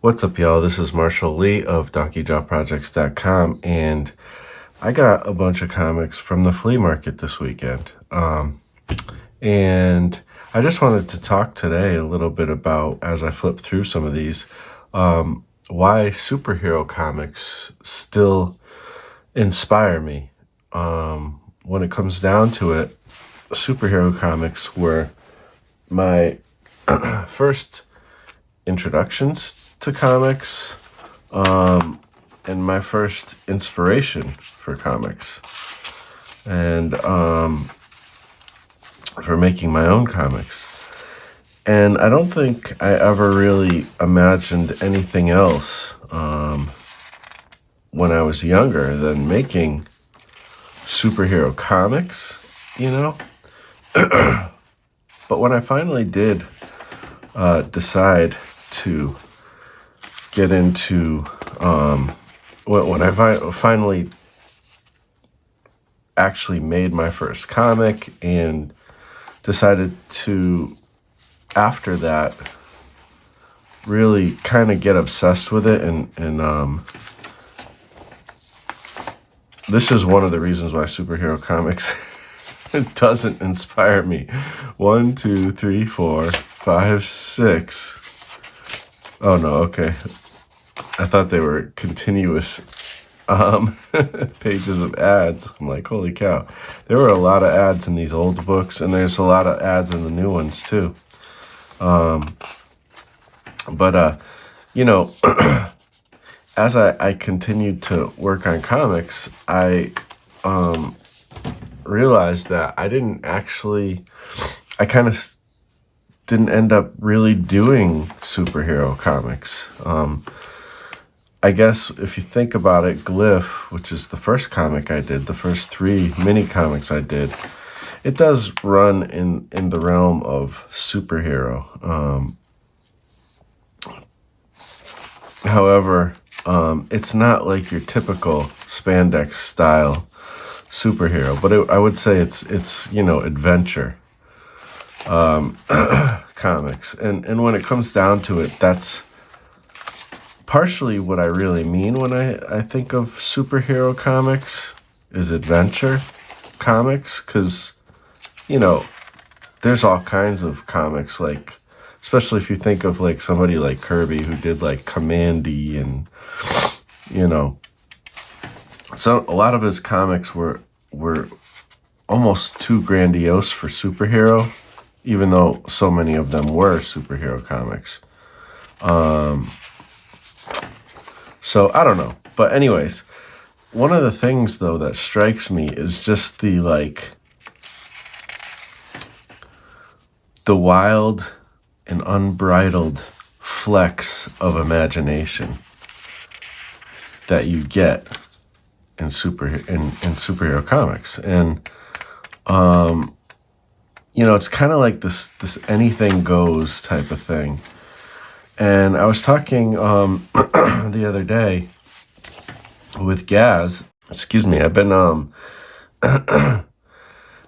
What's up, y'all? This is Marshall Lee of DonkeyJawProjects.com, and I got a bunch of comics from the flea market this weekend. And I just wanted to talk today a little bit about, as I flip through some of these, why superhero comics still inspire me. When it comes down to it, superhero comics were my first introductions to comics, and my first inspiration for comics, and for making my own comics. And I don't think I ever really imagined anything else when I was younger than making superhero comics, you know? But when I finally did decide to get into, when I finally actually made my first comic and decided to, after that, really kind of get obsessed with it. And this is one of the reasons why superhero comics doesn't inspire me. 1, 2, 3, 4, 5, 6. Oh no, okay. I thought they were continuous pages of ads. I'm like, holy cow. There were a lot of ads in these old books, and there's a lot of ads in the new ones too. But as I continued to work on comics, I realized that I kind of didn't end up really doing superhero comics. I guess if you think about it, Glyph, which is the first comic I did, the first 3 mini comics I did, it does run in the realm of superhero. However, it's not like your typical spandex style superhero, but I would say it's adventure comics. And when it comes down to it, that's partially what I really mean when I think of superhero comics is adventure comics, because there's all kinds of comics, like, especially if you think of like somebody like Kirby who did like Commandy, and so a lot of his comics were almost too grandiose for superhero, even though so many of them were superhero comics. So I don't know. But anyways, one of the things though that strikes me is just the wild and unbridled flex of imagination that you get in superhero comics. And it's kind of like this anything goes type of thing. And I was talking the other day with Gaz. Excuse me. I've been I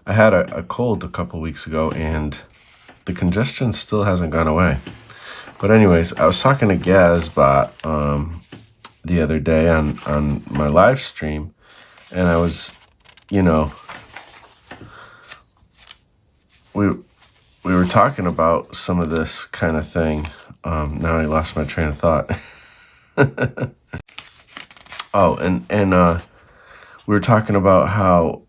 had a cold a couple weeks ago, and the congestion still hasn't gone away. But anyways, I was talking to Gazbot the other day on my live stream, and I was, we were talking about some of this kind of thing. Now I lost my train of thought. Oh, and we were talking about how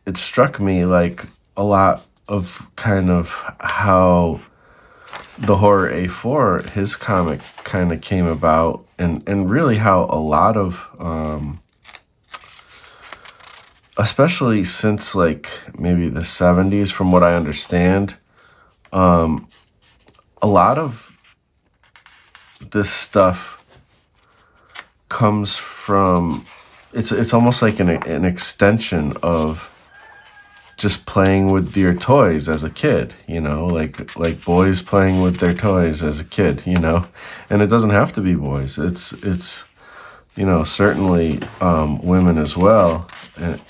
it struck me like a lot of kind of how the Horror A4, his comic, kind of came about, and really how a lot of, especially since like maybe the 70s, from what I understand, a lot of this stuff comes from, it's almost like an extension of just playing with your toys as a kid, like boys playing with their toys as a kid, and it doesn't have to be boys. It's certainly women as well. And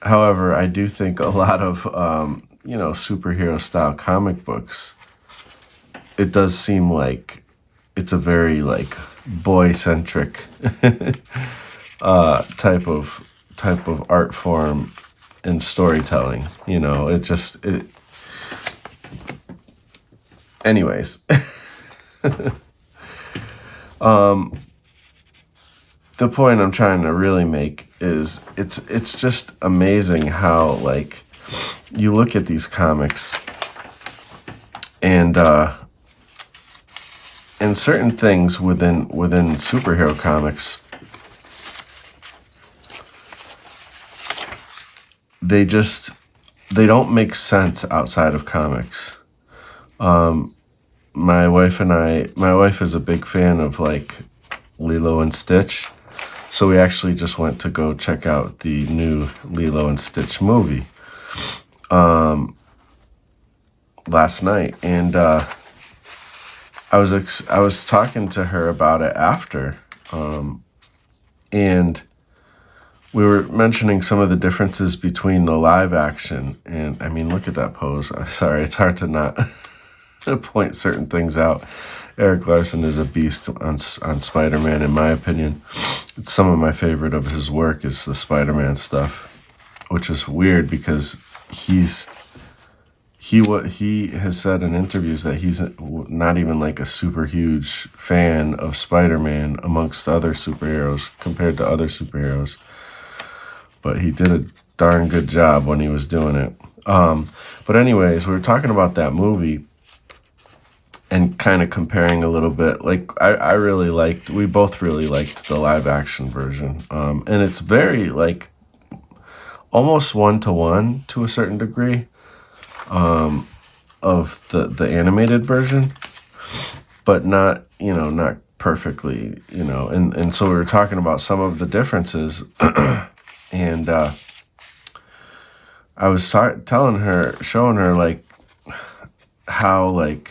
however, I do think a lot of superhero style comic books, it does seem like it's a very like boy centric type of art form and storytelling. It just it. Anyways, the point I'm trying to really make is it's just amazing how like you look at these comics and certain things within superhero comics, they don't make sense outside of comics. My wife is a big fan of like Lilo and Stitch. So we actually just went to go check out the new Lilo and Stitch movie last night, and I was talking to her about it after, and we were mentioning some of the differences between the live action and, I mean, look at that pose. Sorry, it's hard to not point certain things out. Eric Larson is a beast on Spider-Man, in my opinion. It's some of my favorite of his work is the Spider-Man stuff, which is weird because he has said in interviews that he's not even like a super huge fan of Spider-Man amongst other superheroes compared to other superheroes, but he did a darn good job when he was doing it. But anyways, we were talking about that movie and kind of comparing a little bit. Like we both really liked the live action version. And it's very like almost 1-to-1 to a certain degree of the animated version, but not perfectly, and so we were talking about some of the differences and I was showing her like how like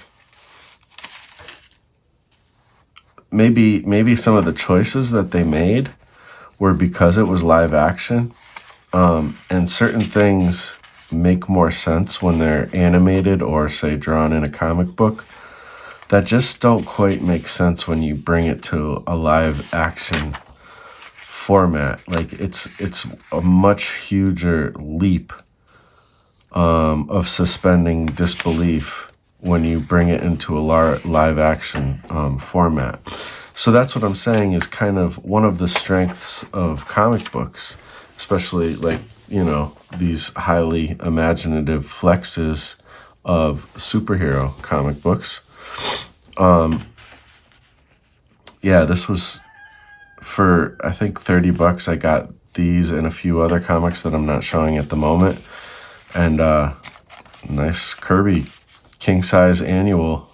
maybe some of the choices that they made were because it was live action, and certain things make more sense when they're animated or say drawn in a comic book that just don't quite make sense when you bring it to a live action format. Like it's a much huger leap of suspending disbelief when you bring it into a live action format. So that's what I'm saying is kind of one of the strengths of comic books, especially like, these highly imaginative flexes of superhero comic books. This was for, I think, $30. I got these and a few other comics that I'm not showing at the moment. And nice Kirby king size annual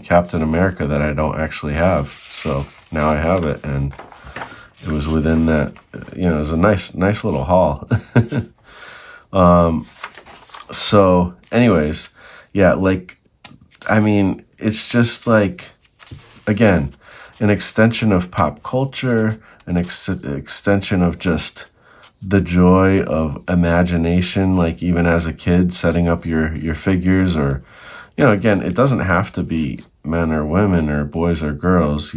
Captain America that I don't actually have. So now I have it, and it was within that, it was a nice little haul. So anyways, like, I mean, it's just like, again, an extension of pop culture, an extension of just the joy of imagination, like even as a kid, setting up your figures, or, again, it doesn't have to be men or women or boys or girls,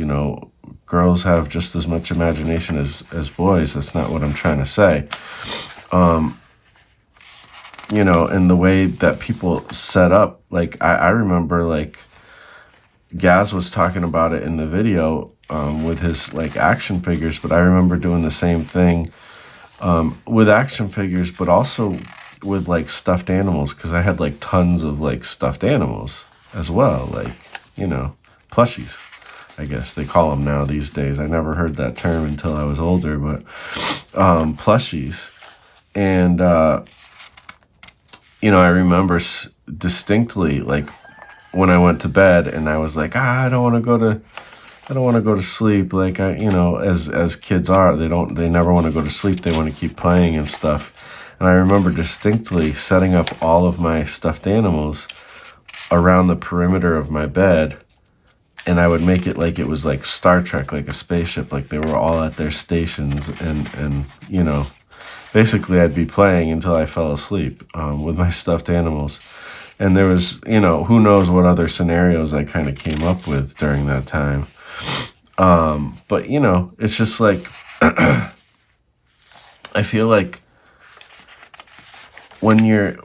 girls have just as much imagination as boys. That's not what I'm trying to say. And the way that people set up, like, I remember, like, Gaz was talking about it in the video with his, like, action figures, but I remember doing the same thing with action figures, but also with, like, stuffed animals, because I had, like, tons of, like, stuffed animals as well, like, plushies, I guess they call them now these days. I never heard that term until I was older, but plushies. And, I remember distinctly, like, when I went to bed and I was like, I don't want to go to sleep. Like, as kids are, they never want to go to sleep. They want to keep playing and stuff. And I remember distinctly setting up all of my stuffed animals around the perimeter of my bed. And I would make it like it was like Star Trek, like a spaceship, like they were all at their stations. And basically I'd be playing until I fell asleep with my stuffed animals. And there was, who knows what other scenarios I kind of came up with during that time. But it's just like, I feel like when you're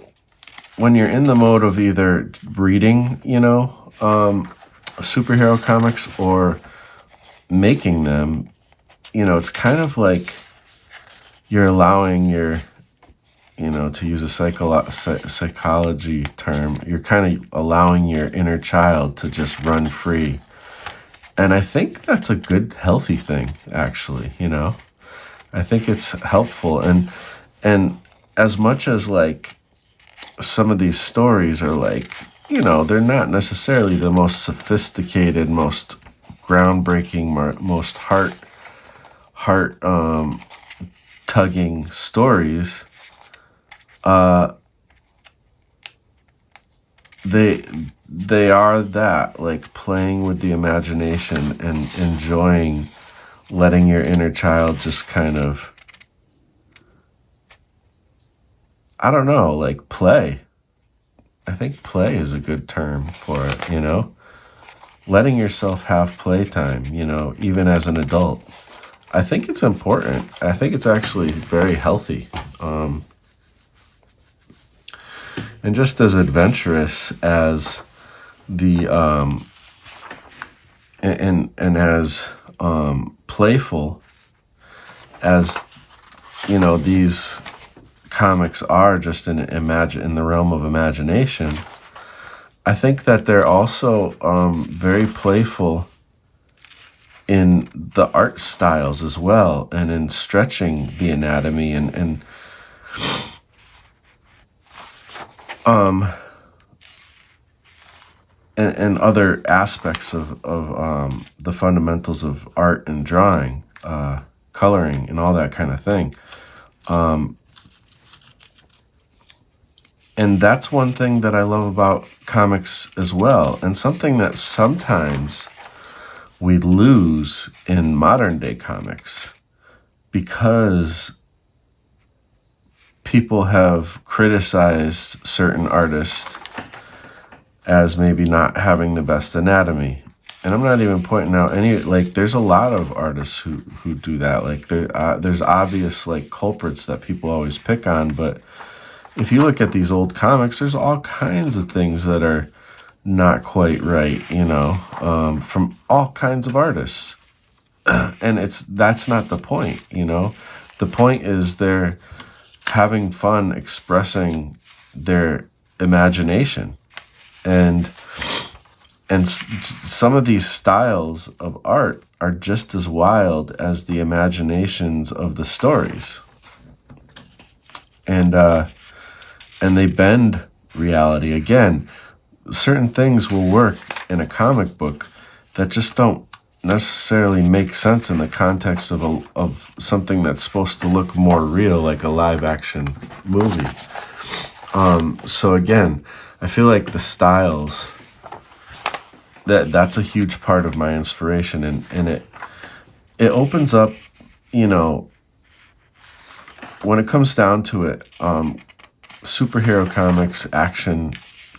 in the mode of either reading, superhero comics or making them, it's kind of like you're allowing your, to use a psychology term, you're kind of allowing your inner child to just run free. And I think that's a good, healthy thing, actually, I think it's helpful. And as much as like some of these stories are like, they're not necessarily the most sophisticated, most groundbreaking, most heart tugging stories. They are that, like, playing with the imagination and enjoying letting your inner child just kind of, I don't know, like, play. I think play is a good term for it, letting yourself have playtime, even as an adult. I think it's important. I think it's actually very healthy. And just as adventurous as the and as playful as these comics are, just in the realm of imagination, I think that they're also very playful in the art styles as well, and in stretching the anatomy and other aspects of the fundamentals of art and drawing, coloring, and all that kind of thing. And that's one thing that I love about comics as well, and something that sometimes we lose in modern day comics, because people have criticized certain artists as maybe not having the best anatomy. And I'm not even pointing out any, like, there's a lot of artists who do that. Like, there's obvious, like, culprits that people always pick on, but if you look at these old comics, there's all kinds of things that are not quite right, from all kinds of artists. And that's not the point, The point is they're having fun expressing their imagination. And some of these styles of art are just as wild as the imaginations of the stories. And they bend reality. Again, certain things will work in a comic book that just don't necessarily make sense in the context of something that's supposed to look more real, like a live action movie. So again, I feel like the styles, that's a huge part of my inspiration, and it opens up, when it comes down to it, superhero comics, action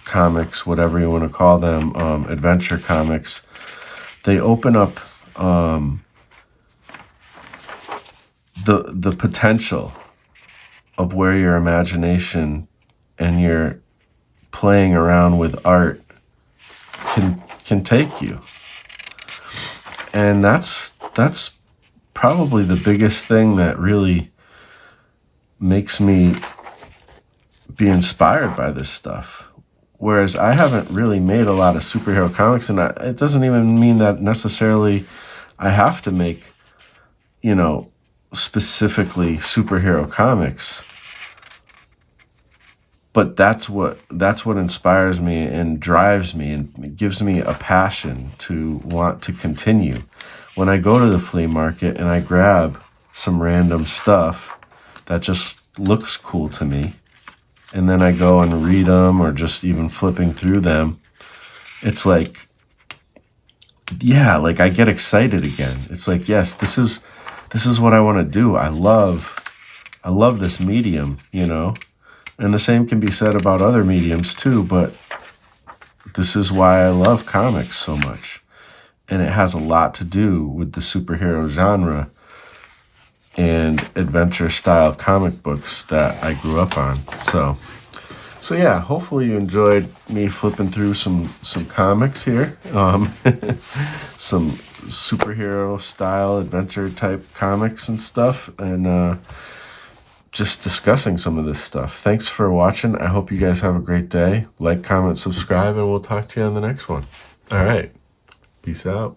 comics, whatever you want to call them, adventure comics, they open up the potential of where your imagination and your playing around with art can take you. And that's probably the biggest thing that really makes me be inspired by this stuff. Whereas I haven't really made a lot of superhero comics, and it doesn't even mean that necessarily I have to make, specifically superhero comics. But that's what inspires me and drives me and gives me a passion to want to continue. When I go to the flea market and I grab some random stuff that just looks cool to me, and then I go and read them, or just even flipping through them, it's like, yeah, like I get excited again. It's like, yes, this is what I want to do. I love this medium, And the same can be said about other mediums too, but this is why I love comics so much. And it has a lot to do with the superhero genre and adventure style comic books that I grew up on. So yeah, hopefully you enjoyed me flipping through some comics here. Some superhero style adventure type comics and stuff, and just discussing some of this stuff. Thanks for watching. I hope you guys have a great day. Like, comment, subscribe, and we'll talk to you on the next one. All right. Peace out.